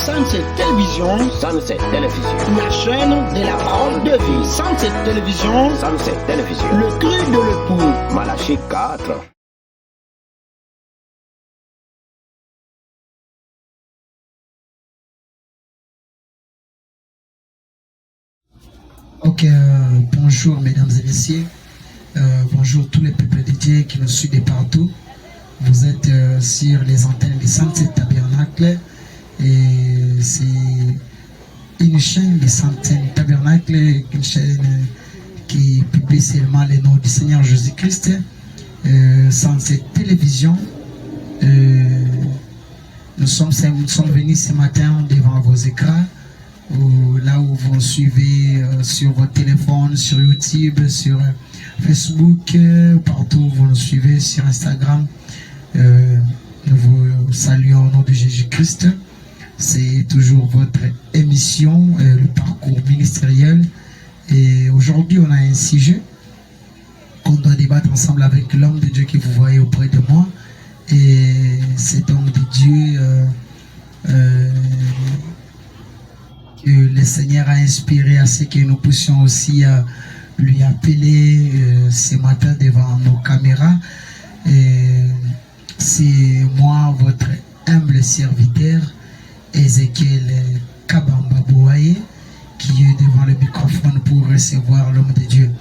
Sunset Télévision, Sunset Télévision, la chaîne de la parole de vie. Sunset Télévision, Sunset Télévision, le cri de l'époux. Malachie 4. Ok, bonjour mesdames et messieurs, bonjour tous les peuples de Dieu qui nous suivent de partout. Vous êtes sur les antennes de Sunset Tabernacle et c'est une chaîne de Sunset Tabernacle, une chaîne qui publie seulement le nom du Seigneur Jésus-Christ. Sunset Télévision, nous sommes venus ce matin devant vos écrans. Là où vous suivez sur votre téléphone, sur YouTube, sur Facebook, partout où vous nous suivez, sur Instagram. Nous vous saluons au nom de Jésus-Christ. C'est toujours votre émission, le parcours ministériel. Et aujourd'hui, on a un sujet qu'on doit débattre ensemble avec l'homme de Dieu que vous voyez auprès de moi. Et cet homme de Dieu que le Seigneur a inspiré à ce que nous puissions aussi lui appeler ce matin devant nos caméras. C'est moi, votre humble serviteur, Ézéchiel Kabamba Bouaye, qui est devant le microphone pour recevoir l'homme de Dieu.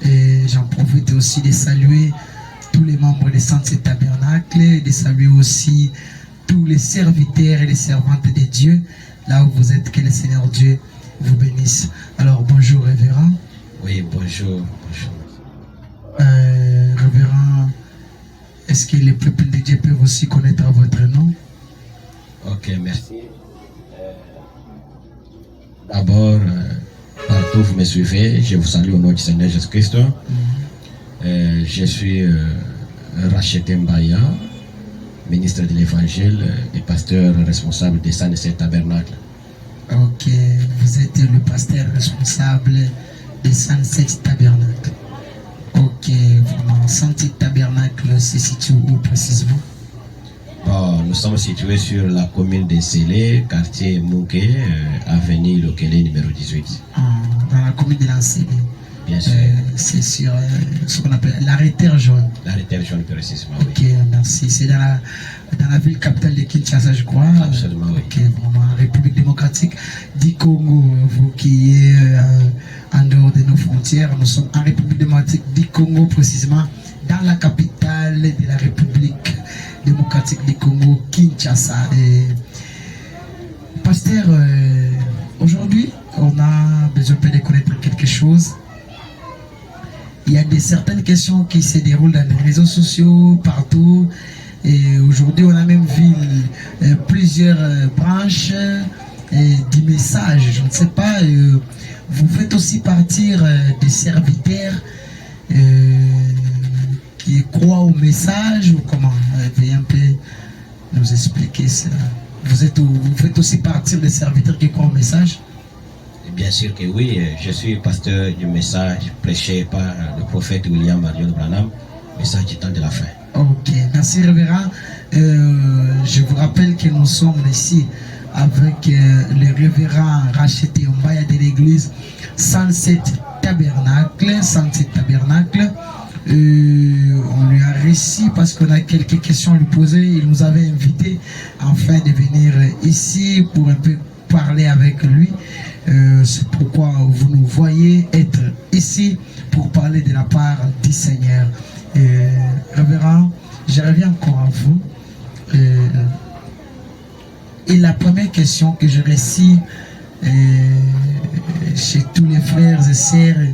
Et j'en profite aussi de saluer tous les membres des Sunset Tabernacle, de saluer aussi tous les serviteurs et les servantes de Dieu. Là où vous êtes, que le Seigneur Dieu vous bénisse. Alors, bonjour, révérend. Oui, bonjour. Révérend, est-ce que les peuples de Dieu peuvent aussi connaître votre nom? Ok, merci. D'abord, partout où vous me suivez, je vous salue au nom du Seigneur Jésus-Christ. Je suis Rachet Mbaya, ministre de l'Évangile et pasteur responsable de Sunset Tabernacle. Ok, vous êtes le pasteur responsable de Sunset Tabernacle. Ok, vraiment, Sunset Tabernacle se situe où précisément? Bon, nous sommes situés sur la commune de Sélé, quartier Mouké, avenue Lokele numéro 18. Dans la commune de Lancélé. Bien sûr. C'est sur ce qu'on appelle l'arrêteur jaune. L'arrêteur jaune précisément, ok, oui. Merci. C'est dans la ville capitale de Kinshasa, je crois. Absolument, oui. Ok, vraiment, République démocratique du Congo, vous qui êtes en dehors de nos frontières, nous sommes en République démocratique du Congo, précisément dans la capitale de la République démocratique du Congo, Kinshasa. Et, pasteur, aujourd'hui, on a besoin de connaître quelque chose. Il y a certaines questions qui se déroulent dans les réseaux sociaux, partout. Et aujourd'hui, on a même vu plusieurs branches du message. Je ne sais pas, vous faites aussi partir des serviteurs qui croient au message ou comment? Veuillez un peu nous expliquer cela. Vous faites aussi partir des serviteurs qui croient au message? Bien sûr que oui, je suis pasteur du message prêché par le prophète William Marion Branham, message du temps de la fin. Ok, merci révérend. Je vous rappelle que nous sommes ici avec le révérend Rachet Mbaya de l'église Sunset Tabernacle. On lui a réussi parce qu'on a quelques questions à lui poser. Il nous avait invité afin de venir ici pour un peu parler avec lui. C'est pourquoi vous nous voyez être ici pour parler de la part du Seigneur. Révérend, je reviens encore à vous. Et la première question que je récite chez tous les frères et sœurs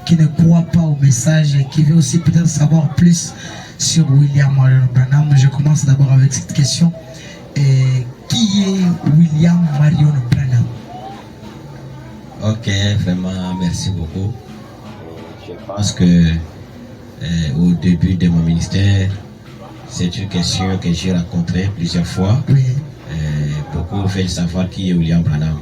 qui ne croient pas au message et qui veulent aussi peut-être savoir plus sur William Marion Branham, je commence d'abord avec cette question. Qui est William Marion Branham? Ok, vraiment, merci beaucoup. Je pense que au début de mon ministère, c'est une question que j'ai rencontrée plusieurs fois. Oui. Beaucoup veulent savoir qui est William Branham.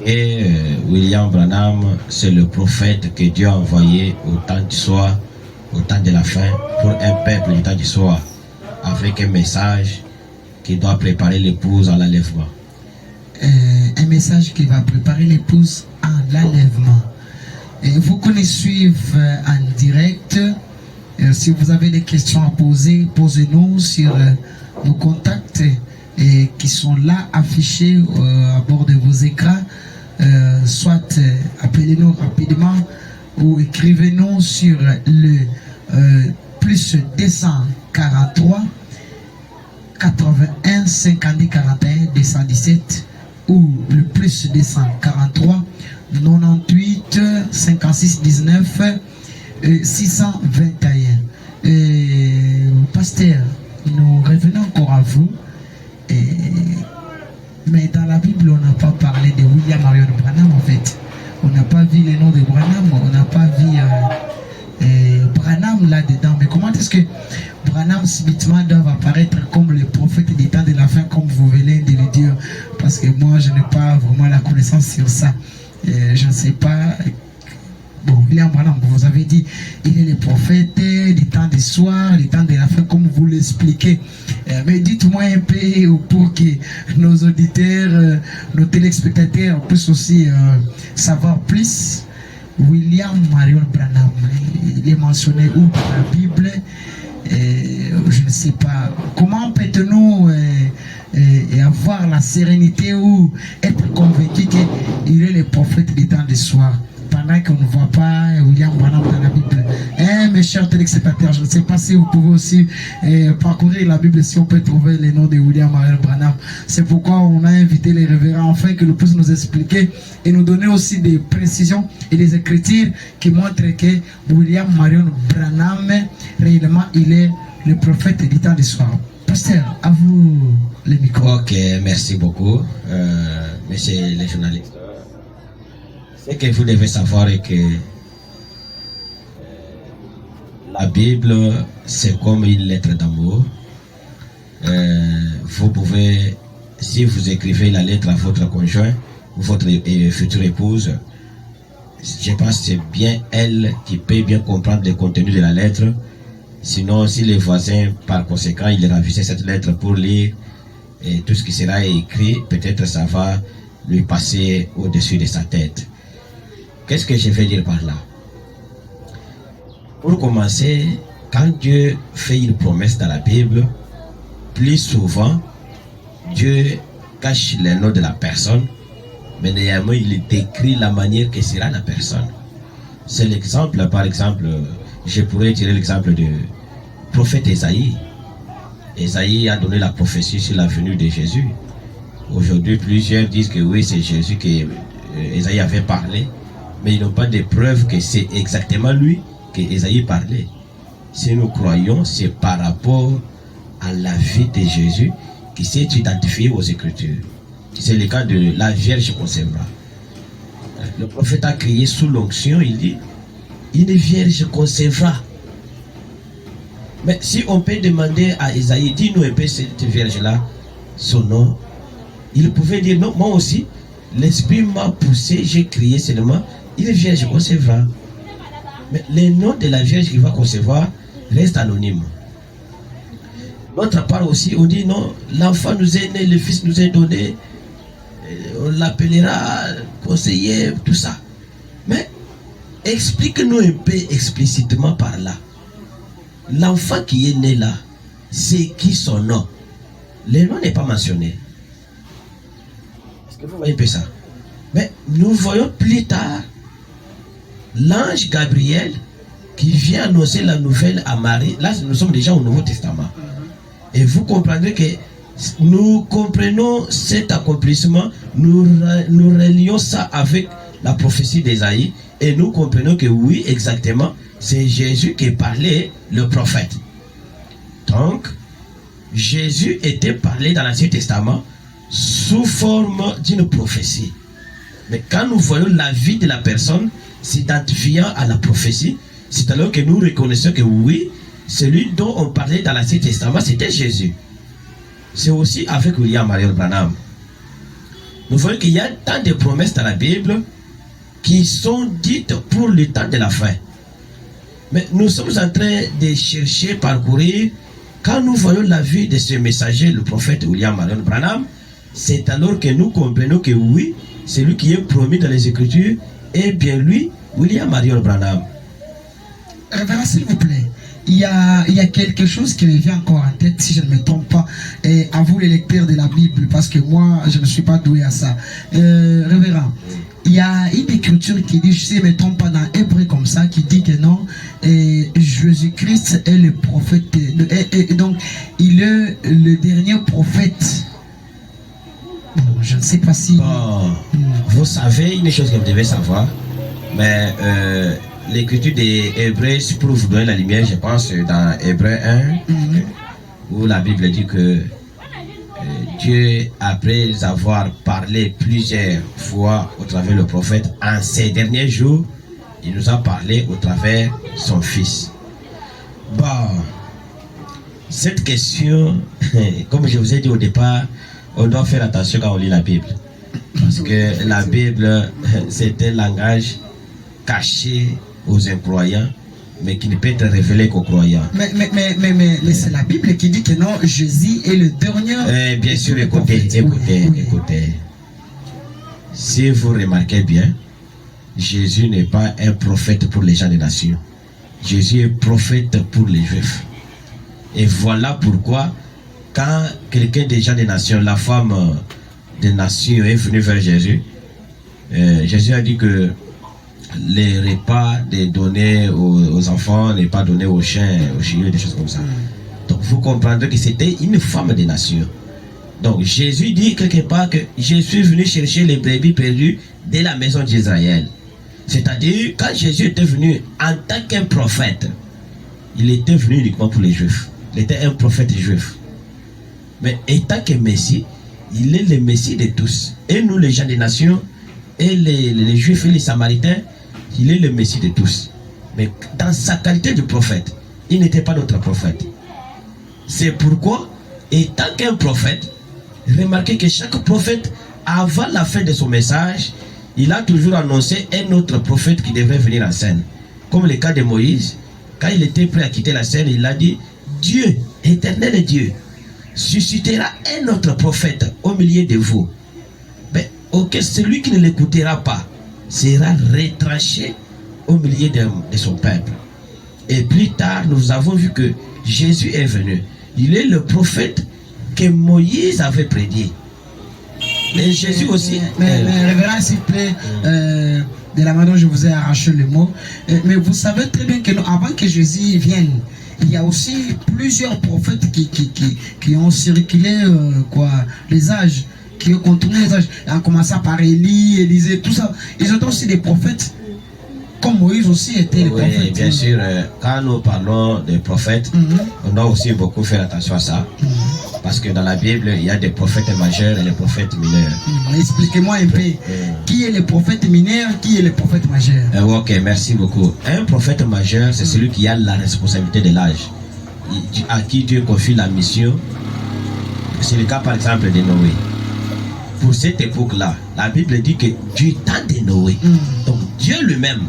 Et William Branham, c'est le prophète que Dieu a envoyé au temps du soir, au temps de la fin, pour un peuple du temps du soir, avec un message qui doit préparer l'épouse à l'enlèvement. Un message qui va préparer l'épouse à l'enlèvement. Vous connaissez suivre en direct. Si vous avez des questions à poser, posez-nous sur nos contacts qui sont là affichés à bord de vos écrans. Soit appelez-nous rapidement ou écrivez-nous sur le plus 243 81 50 41 217 ou le plus 243 98 56 19 621. Pasteur, nous revenons encore à vous. Mais dans la Bible, on n'a pas parlé de William Marion Branham en fait. On n'a pas vu le nom de Branham, on n'a pas vu Branham là-dedans. Mais comment est-ce que Branham subitement doit apparaître comme le prophète des temps de la fin, comme vous venez de le dire? Parce que moi, je n'ai pas vraiment la connaissance sur ça. Je ne sais pas. Bon, William Branham, vous avez dit, il est le prophète du temps du soir, du temps de la fin, comme vous l'expliquez. Mais dites-moi un peu pour que nos auditeurs, nos téléspectateurs puissent aussi savoir plus. William Marion Branham, il est mentionné où dans la Bible? Je ne sais pas. Comment peut-nous avoir la sérénité ou être convaincu qu'il est le prophète du temps du soir, pendant qu'on ne voit pas William Branham dans la Bible? Mes chers téléspectateurs, je ne sais pas si vous pouvez aussi parcourir la Bible, si on peut trouver le nom de William Marion Branham. C'est pourquoi on a invité les révérends afin qu'ils puissent nous expliquer et nous donner aussi des précisions et des écritures qui montrent que William Marion Branham, réellement, il est le prophète du temps du soir. Pasteur, à vous le micro. Ok, merci beaucoup, monsieur les journalistes. Ce que vous devez savoir est que la Bible, c'est comme une lettre d'amour. Vous pouvez, si vous écrivez la lettre à votre conjoint ou votre future épouse, je pense que c'est bien elle qui peut bien comprendre le contenu de la lettre. Sinon, si les voisins, par conséquent, ils ravissaient cette lettre pour lire et tout ce qui sera écrit, peut-être ça va lui passer au-dessus de sa tête. Qu'est-ce que je vais dire par là? Pour commencer, quand Dieu fait une promesse dans la Bible, plus souvent, Dieu cache le nom de la personne, mais néanmoins, il décrit la manière que sera la personne. C'est l'exemple, par exemple, je pourrais tirer l'exemple du prophète Ésaïe. Ésaïe a donné la prophétie sur la venue de Jésus. Aujourd'hui, plusieurs disent que oui, c'est Jésus que Ésaïe avait parlé, mais ils n'ont pas de preuves que c'est exactement lui que Ésaïe parlait. Si nous croyons, c'est par rapport à la vie de Jésus qui s'est identifié aux Écritures. C'est le cas de la Vierge concevra. Le prophète a crié sous l'onction, il dit, une Vierge concevra. Mais si on peut demander à Ésaïe, dis-nous un peu cette Vierge-là, son nom, il pouvait dire, non, moi aussi, l'Esprit m'a poussé, j'ai crié seulement, une Vierge concevra. Mais le nom de la Vierge qui va concevoir reste anonyme. D'autre part aussi, on dit non, l'enfant nous est né, le fils nous est donné, on l'appellera conseiller, tout ça. Mais explique-nous un peu explicitement par là. L'enfant qui est né là, c'est qui son nom? Le nom n'est pas mentionné. Est-ce que vous voyez un peu ça? Mais nous voyons plus tard l'ange Gabriel qui vient annoncer la nouvelle à Marie. Là, nous sommes déjà au Nouveau Testament. Et vous comprendrez que nous comprenons cet accomplissement, nous relions ça avec la prophétie d'Ésaïe et nous comprenons que oui, exactement, c'est Jésus qui parlait, le prophète. Donc, Jésus était parlé dans l'Ancien Testament sous forme d'une prophétie. Mais quand nous voyons la vie de la personne s'identifiant à la prophétie, c'est alors que nous reconnaissons que oui, celui dont on parlait dans l'Ancien Testament, c'était Jésus. C'est aussi avec William Marion Branham. Nous voyons qu'il y a tant de promesses dans la Bible qui sont dites pour le temps de la fin. Mais nous sommes en train de chercher, parcourir quand nous voyons la vie de ce messager, le prophète William Marion Branham, c'est alors que nous comprenons que oui, c'est lui qui est promis dans les Écritures, et bien lui, William Marion Branham. Révérend, s'il vous plaît, il y a quelque chose qui me vient encore en tête, si je ne me trompe pas, et à vous les lecteurs de la Bible, parce que moi, je ne suis pas doué à ça. Révérend, il y a une écriture qui dit, si je ne me trompe pas, dans Hébreu comme ça, qui dit que non, Jésus-Christ est le prophète, et donc il est le dernier prophète. Bon, je ne sais pas si... Bon, vous savez une chose que vous devez savoir, mais l'écriture des Hébreux, pour vous donner la lumière, je pense dans Hébreu 1, où la Bible dit que Dieu, après avoir parlé plusieurs fois au travers le prophète, en ces derniers jours, il nous a parlé au travers son Fils. Bon, cette question, comme je vous ai dit au départ, on doit faire attention quand on lit la Bible. Parce que la Bible, c'est un langage caché aux incroyants, mais qui ne peut être révélé qu'aux croyants. Mais c'est la Bible qui dit que non, Jésus est le dernier. Bien sûr, écoutez. Si vous remarquez bien, Jésus n'est pas un prophète pour les gens des nations. Jésus est prophète pour les Juifs. Et voilà pourquoi, quand quelqu'un des gens des nations, la femme des nations est venue vers Jésus, Jésus a dit que les repas donnés aux enfants n'est pas donné aux chiens, aux chiots, des choses comme ça. Donc vous comprendrez que c'était une femme des nations. Donc Jésus dit quelque part que je suis venu chercher les brebis perdues de la maison d'Israël. C'est-à-dire, quand Jésus était venu en tant qu'un prophète, il était venu uniquement pour les Juifs. Il était un prophète juif. Mais étant que Messie, il est le Messie de tous. Et nous, les gens des nations, et les Juifs et les Samaritains, il est le Messie de tous. Mais dans sa qualité de prophète, il n'était pas notre prophète. C'est pourquoi, étant qu'un prophète, remarquez que chaque prophète, avant la fin de son message, il a toujours annoncé un autre prophète qui devrait venir en scène. Comme le cas de Moïse, quand il était prêt à quitter la scène, il a dit, Dieu, éternel Dieu, suscitera un autre prophète au milieu de vous. Mais celui qui ne l'écoutera pas sera retranché au milieu de son peuple. Et plus tard, nous avons vu que Jésus est venu. Il est le prophète que Moïse avait prédit. Et Jésus aussi. Mais révérend, s'il vous plaît, de la manière dont je vous ai arraché le mot, mais vous savez très bien que avant que Jésus vienne, il y a aussi plusieurs prophètes qui ont circulé les âges, qui ont contourné les âges, en commençant par Élie, Élisée, tout ça. Ils ont aussi des prophètes, comme Moïse aussi était le prophète. Oui, bien sûr, quand nous parlons des prophètes, on doit aussi beaucoup faire attention à ça. Parce que dans la Bible, il y a des prophètes majeurs et des prophètes mineurs. Expliquez-moi un peu, qui est le prophète mineur, qui est le prophète majeur? Ok, merci beaucoup. Un prophète majeur, c'est celui qui a la responsabilité de l'âge, à qui Dieu confie la mission. C'est le cas par exemple de Noé. Pour cette époque-là, la Bible dit que du temps de Noé, donc Dieu lui-même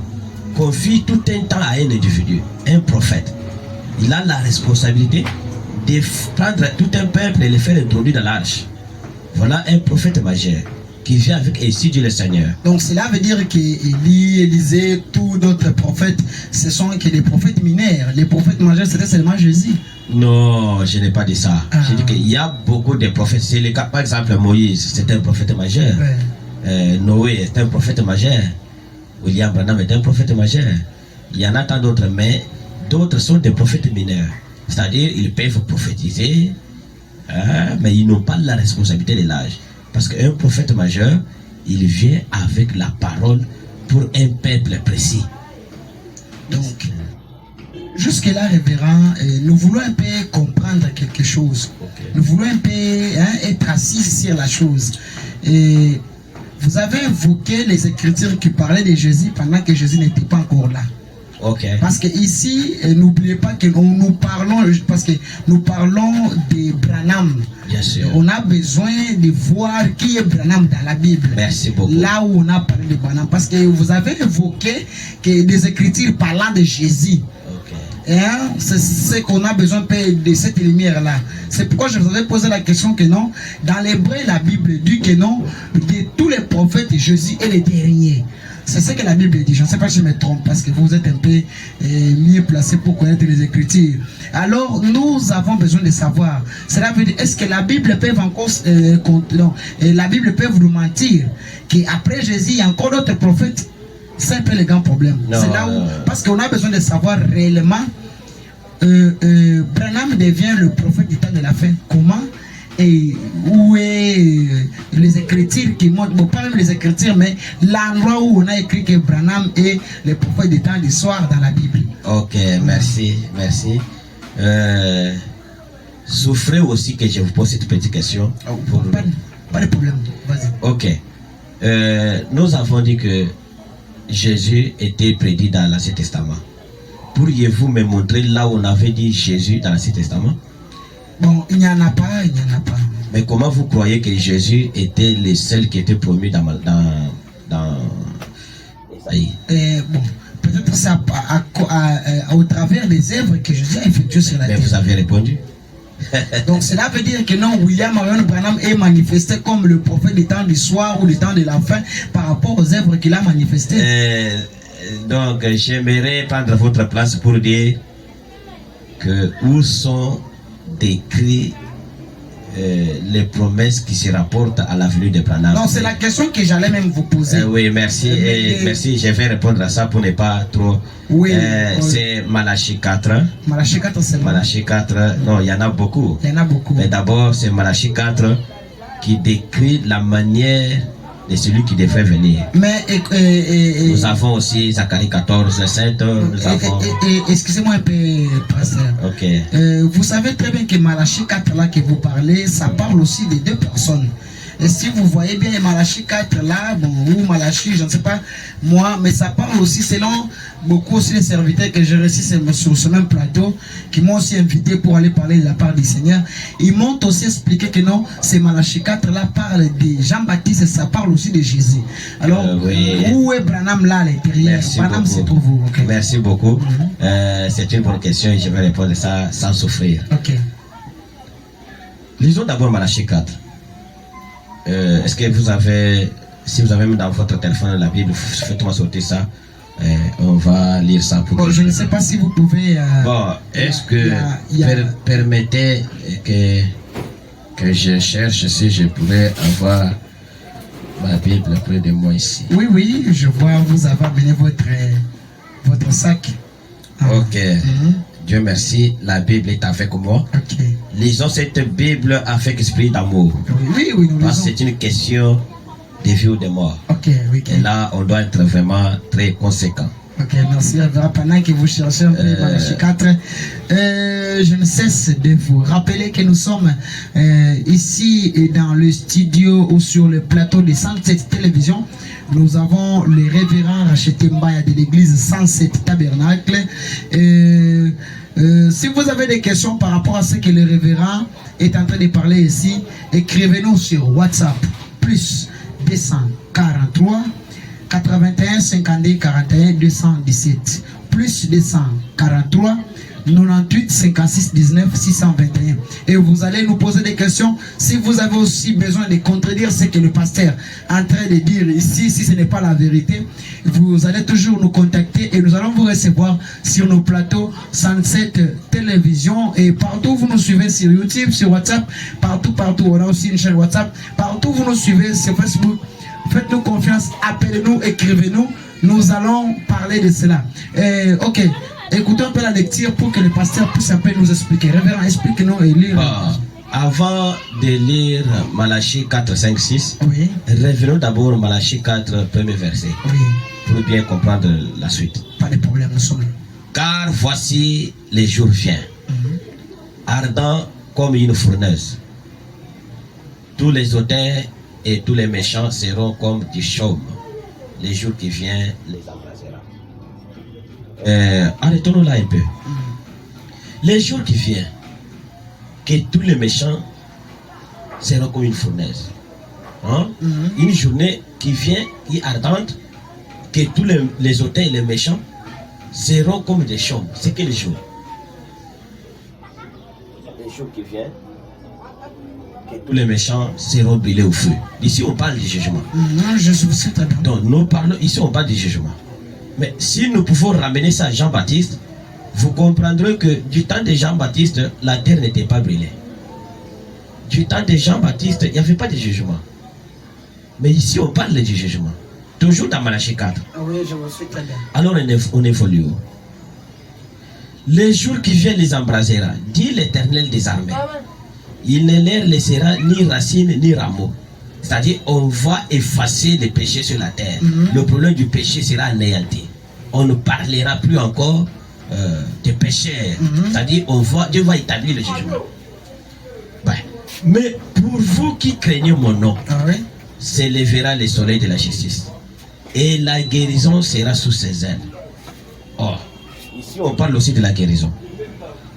confie tout un temps à un individu, un prophète. Il a la responsabilité de prendre tout un peuple et le faire introduire dans l'arche. Voilà un prophète majeur qui vient avec ainsi Dieu le Seigneur. Donc cela veut dire qu'Élie, Élisée, tous d'autres prophètes, ce sont que les prophètes mineurs. Les prophètes majeurs, c'était seulement Jésus. Non, je n'ai pas dit ça. J'ai dit qu'il y a beaucoup de prophètes. C'est le cas, par exemple, Moïse, c'est un prophète majeur. Noé est un prophète majeur. William Branham est un prophète majeur. Il y en a tant d'autres, mais d'autres sont des prophètes mineurs. C'est-à-dire, ils peuvent prophétiser, mais ils n'ont pas la responsabilité de l'âge. Parce qu'un prophète majeur, il vient avec la parole pour un peuple précis. Donc, jusque-là, révérend, nous voulons un peu comprendre quelque chose. Nous voulons un peu être assis sur la chose. Et vous avez évoqué les Écritures qui parlaient de Jésus pendant que Jésus n'était pas encore là. Parce que ici, n'oubliez pas que nous parlons, parce que nous parlons de Branham. Bien sûr. On a besoin de voir qui est Branham dans la Bible. Merci beaucoup. Là où on a parlé de Branham. Parce que vous avez évoqué que des Écritures parlant de Jésus. C'est ce qu'on a besoin de cette lumière-là. C'est pourquoi je vous avais posé la question que non, dans l'hébreu, la Bible dit que non, de tous les prophètes, Jésus est le dernier. C'est ce que la Bible dit. Je ne sais pas si je me trompe parce que vous êtes un peu mieux placé pour connaître les Écritures. Alors, nous avons besoin de savoir. Cela veut dire, est-ce que la Bible peut encore, la Bible peut vous mentir qu'après Jésus, il y a encore d'autres prophètes? C'est un peu le grand problème. C'est là où, parce qu'on a besoin de savoir réellement, Branham devient le prophète du temps de la fin. Comment? Et où est les Écritures qui montrent, bon, pas même les Écritures, mais l'endroit où on a écrit que Branham est le prophète du temps du soir dans la Bible. Ok, merci, merci. Souffrez aussi que je vous pose cette petite question. Pas de problème, vas-y. Ok. Nous avons dit que Jésus était prédit dans l'Ancien Testament. Pourriez-vous me montrer là où on avait dit Jésus dans l'Ancien Testament? Bon, il n'y en a pas, il n'y en a pas. Mais comment vous croyez que Jésus était le seul qui était promu dans Isaïe? Bon, peut-être c'est au travers des œuvres que Jésus a effectuées sur la terre. Mais vous avez répondu. Donc cela veut dire que non, William Marion Branham est manifesté comme le prophète du temps du soir ou du temps de la fin par rapport aux œuvres qu'il a manifestées. Donc j'aimerais prendre votre place pour dire que où sont décrites les promesses qui se rapportent à la venue de Branham. Non, c'est la question que j'allais même vous poser. Oui, merci. Merci, je vais répondre à ça pour ne pas trop. Oui. C'est Malachie 4. Malachie 4, c'est bon. Malachie 4, non, il y en a beaucoup. Il y en a beaucoup. Mais d'abord, c'est Malachie 4 qui décrit la manière de celui qui devrait venir. Mais nous avons aussi Zacharie 14, 7. Nous avons... excusez-moi un peu, pasteur. Ok. Vous savez très bien que Malachie 4 là que vous parlez, ça parle aussi de deux personnes. Et si vous voyez bien Malachie 4 là, bon, ou Malachie, je ne sais pas moi, mais ça parle aussi selon beaucoup aussi les serviteurs que j'ai reçus sur ce même plateau, qui m'ont aussi invité pour aller parler de la part du Seigneur. Ils m'ont aussi expliqué que non, ces Malachie 4 là parle de Jean-Baptiste et ça parle aussi de Jésus. Alors, oui. Où est Branham là à l'intérieur? Branham c'est pour vous. Okay. Merci beaucoup. C'est une bonne question et je vais répondre à ça sans souffrir. Ok. Lisons d'abord Malachie 4. Est-ce que vous avez, si vous avez mis dans votre téléphone la Bible, faites-moi sortir ça. On va lire ça pour. Bon, je ne sais pas si vous pouvez. Bon, est-ce que permettez que je cherche si je pourrais avoir ma Bible près de moi ici. Oui, oui, je vois, vous avez amené votre sac. Ok. Dieu merci, la Bible est avec moi. Okay. Lisons cette Bible avec esprit d'amour. Oui, oui, nous parce que c'est une question de vie ou de mort. Ok, oui. Et là, on doit être vraiment très conséquent. Ok, merci. Pendant que vous cherchez un peu Malachie 4, je ne cesse de vous rappeler que nous sommes ici dans le studio ou sur le plateau de 107 Télévision. Nous avons le révérend Racheté Mbaya de l'église 107 Tabernacle. Si vous avez des questions par rapport à ce que le révérend est en train de parler ici, écrivez-nous sur WhatsApp plus 243 81 52 41 217 plus 243 98 56 19 621 et vous allez nous poser des questions. Si vous avez aussi besoin de contredire ce que le pasteur est en train de dire ici, si ce n'est pas la vérité, vous allez toujours nous contacter et nous allons vous recevoir sur nos plateaux 107 Télévision et partout vous nous suivez sur YouTube, sur WhatsApp, partout, on a aussi une chaîne WhatsApp, partout vous nous suivez sur Facebook. Faites-nous confiance, appelez-nous, écrivez-nous, nous allons parler de cela. Ok. Écoutons un peu la lecture pour que le pasteur puisse un peu nous expliquer. Révérend, explique-nous et lire. Avant de lire Malachie 4, 5, 6, oui. Revenons d'abord Malachie 4, premier verset. Oui. Pour bien comprendre la suite. Pas de problème, nous sommes là. Car voici les jours viennent, ardents comme une fournaise. Tous les auteurs et tous les méchants seront comme du chaume. Les jours qui viennent les embrasera. Arrêtons-nous là un peu. Les jours qui viennent, que tous les méchants seront comme une fournaise. Hein? Une journée qui vient, qui est ardente, que tous les auteurs et les méchants seront comme des chaumes. C'est quel jour? jours qui viennent, que tous les méchants seront brûlés au feu. Ici, on parle du jugement. Non, je suis très bien. Donc, nous parlons, ici, on parle du jugement. Mais si nous pouvons ramener ça à Jean-Baptiste, vous comprendrez que du temps de Jean-Baptiste, la terre n'était pas brûlée. Du temps de Jean-Baptiste, il n'y avait pas de jugement. Mais ici, on parle du jugement. Toujours dans Malachie 4. Oui, je vous suis très bien. Alors, on évolue. Les jours qui viennent les embrasera, dit l'Éternel des armées. Il ne leur laissera ni racine ni rameau. C'est-à-dire, on va effacer les péchés sur la terre. Le problème du péché sera anéanti. On ne parlera plus encore des péchés. C'est-à-dire, Dieu va établir le jugement. Ben, mais pour vous qui craignez mon nom, s'élèvera le soleil de la justice. Et la guérison sera sous ses ailes. Or, ici on parle aussi de la guérison.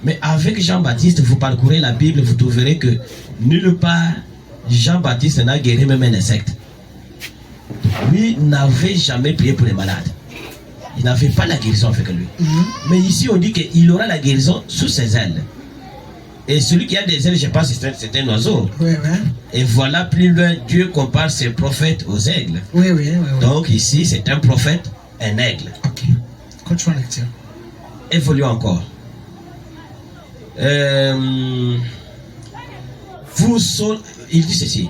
Mais avec Jean-Baptiste, vous parcourez la Bible, vous trouverez que nulle part Jean-Baptiste n'a guéri même un insecte. Lui n'avait jamais prié pour les malades. Il n'avait pas la guérison avec lui. Mais ici on dit qu'il aura la guérison sous ses ailes. Et celui qui a des ailes, je pense que c'est un oiseau. Oui. Et voilà, plus loin, Dieu compare ses prophètes aux aigles. Oui. Donc ici, c'est un prophète, un aigle. Ok. Continue la lecture. Évoluons encore. Il dit ceci.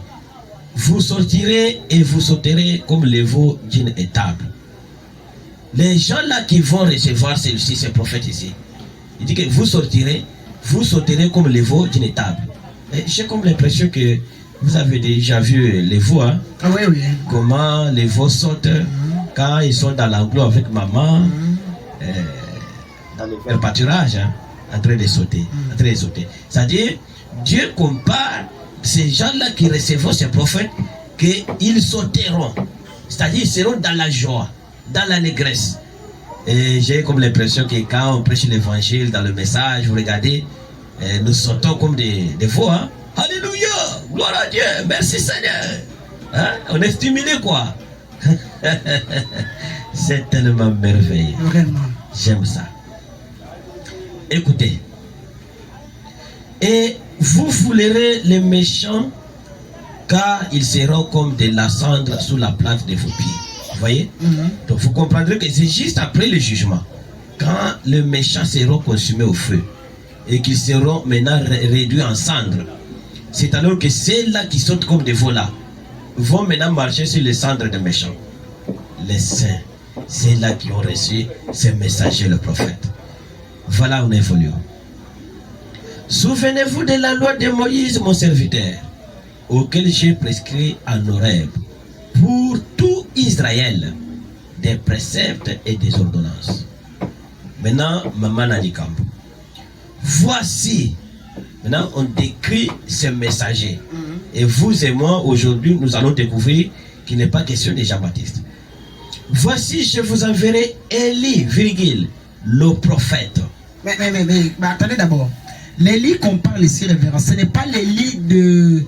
Vous sortirez et vous sauterez comme les veaux d'une étable. Les gens là qui vont recevoir celui-ci, ces prophètes ici, il dit que vous sauterez comme les veaux d'une étable. J'ai comme l'impression que vous avez déjà vu les veaux. Hein? Ah oui. Comment les veaux sautent quand ils sont dans l'enclos avec maman, dans le pâturage, hein, en train de sauter. C'est-à-dire, Dieu compare ces gens-là qui recevront ces prophètes qu'ils sauteront. C'est-à-dire, ils seront dans la joie, dans l'allégresse. Et j'ai comme l'impression que quand on prêche l'évangile dans le message, vous regardez, nous sautons comme des veaux. Hein? Alléluia! Gloire à Dieu! Merci Seigneur! Hein? On est stimulé quoi? C'est tellement merveilleux. Vraiment. J'aime ça. Écoutez. Et vous foulerez les méchants, car ils seront comme de la cendre sous la plante de vos pieds. Vous voyez? Donc vous comprendrez que c'est juste après le jugement, quand les méchants seront consumés au feu et qu'ils seront maintenant réduits en cendres. C'est alors que ceux-là qui sautent comme des veaux là vont maintenant marcher sur les cendres des méchants. Les saints, ceux-là qui ont reçu ces messagers, le prophète. Voilà on évolue. Souvenez-vous de la loi de Moïse, mon serviteur, auquel j'ai prescrit en Horeb, pour tout Israël, des préceptes et des ordonnances. Maintenant, Maman Nanikambo. Voici, maintenant on décrit ce messager. Et vous et moi, aujourd'hui, nous allons découvrir qu'il n'est pas question de Jean-Baptiste. Voici, je vous enverrai Élie, le prophète. Mais attendez d'abord. L'Élie qu'on parle ici, révérend, ce n'est pas l'Élie de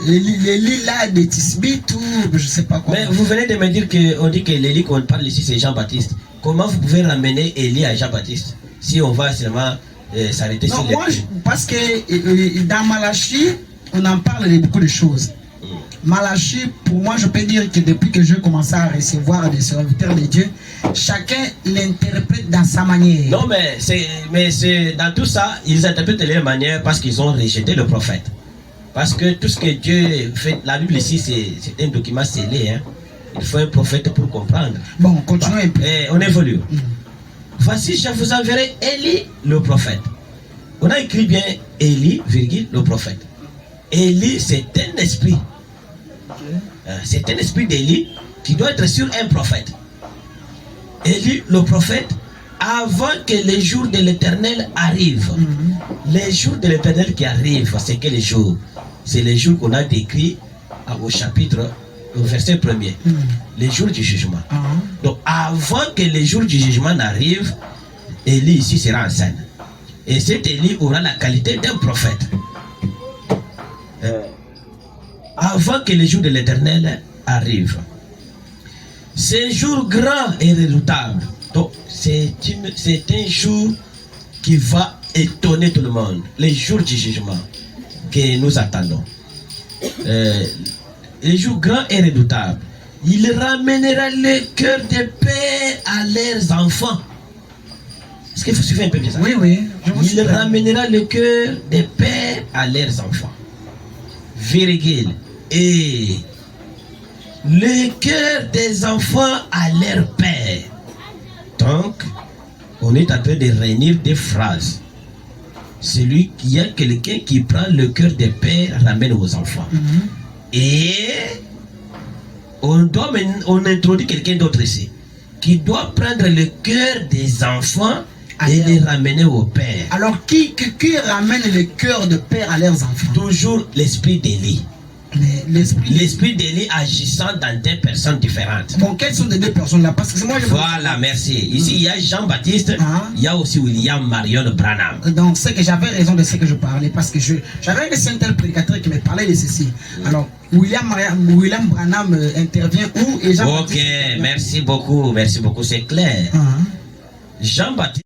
l'Élie là de Tisbit ou je sais pas quoi. Mais vous venez de me dire qu'on dit que l'Élie qu'on parle ici c'est Jean-Baptiste. Comment vous pouvez ramener Élie à Jean-Baptiste si on va seulement s'arrêter sur les... Parce que dans Malachie, on en parle de beaucoup de choses. Malachie, pour moi, je peux dire que depuis que je commence à recevoir des serviteurs de Dieu, chacun l'interprète dans sa manière. Non, mais c'est dans tout ça, ils interprètent de leur manière parce qu'ils ont rejeté le prophète. Parce que tout ce que Dieu fait, la Bible ici, c'est un document scellé. Hein. Il faut un prophète pour comprendre. Bon, continuons un peu. On évolue. Voici, je vous enverrai Élie, le prophète. On a écrit bien Élie, le prophète. Élie, c'est un esprit. C'est un esprit d'Élie qui doit être sur un prophète. Élie, le prophète, avant que les jours de l'Éternel arrivent. Les jours de l'Éternel qui arrivent, c'est quel jour? C'est les jours qu'on a décrits au chapitre, au verset 1er. Les jours du jugement. Donc, avant que les jours du jugement n'arrivent, Élie ici sera en scène. Et cet Élie aura la qualité d'un prophète. Avant que les jours de l'Éternel arrivent. C'est un jour grand et redoutable. Donc, c'est un jour qui va étonner tout le monde. Les jours du jugement que nous attendons. Les jours grands et redoutables. Il ramènera le cœur des pères à leurs enfants. Est-ce que vous suivez un peu bien ça? Oui, oui. Il ramènera le cœur des pères à leurs enfants. Virgule. Et le cœur des enfants à leur père. Donc, on est en train de réunir des phrases. Celui qui a quelqu'un qui prend le cœur des pères ramène aux enfants. Et on introduit quelqu'un d'autre ici qui doit prendre le cœur des enfants et les ramener au père. Alors, qui ramène le cœur de père à leurs enfants? Toujours l'esprit d'Élie. L'esprit d'Élie agissant dans deux personnes différentes. Bon, quelles sont les deux personnes-là? Parce que moi, voilà, merci. Ici, il y a Jean-Baptiste, il y a aussi William Marion Branham. Donc, c'est que j'avais raison de ce que je parlais, parce que j'avais un tel prédicateur qui me parlait de ceci. Alors, William Branham intervient où? Et ok, merci beaucoup, c'est clair. Jean-Baptiste.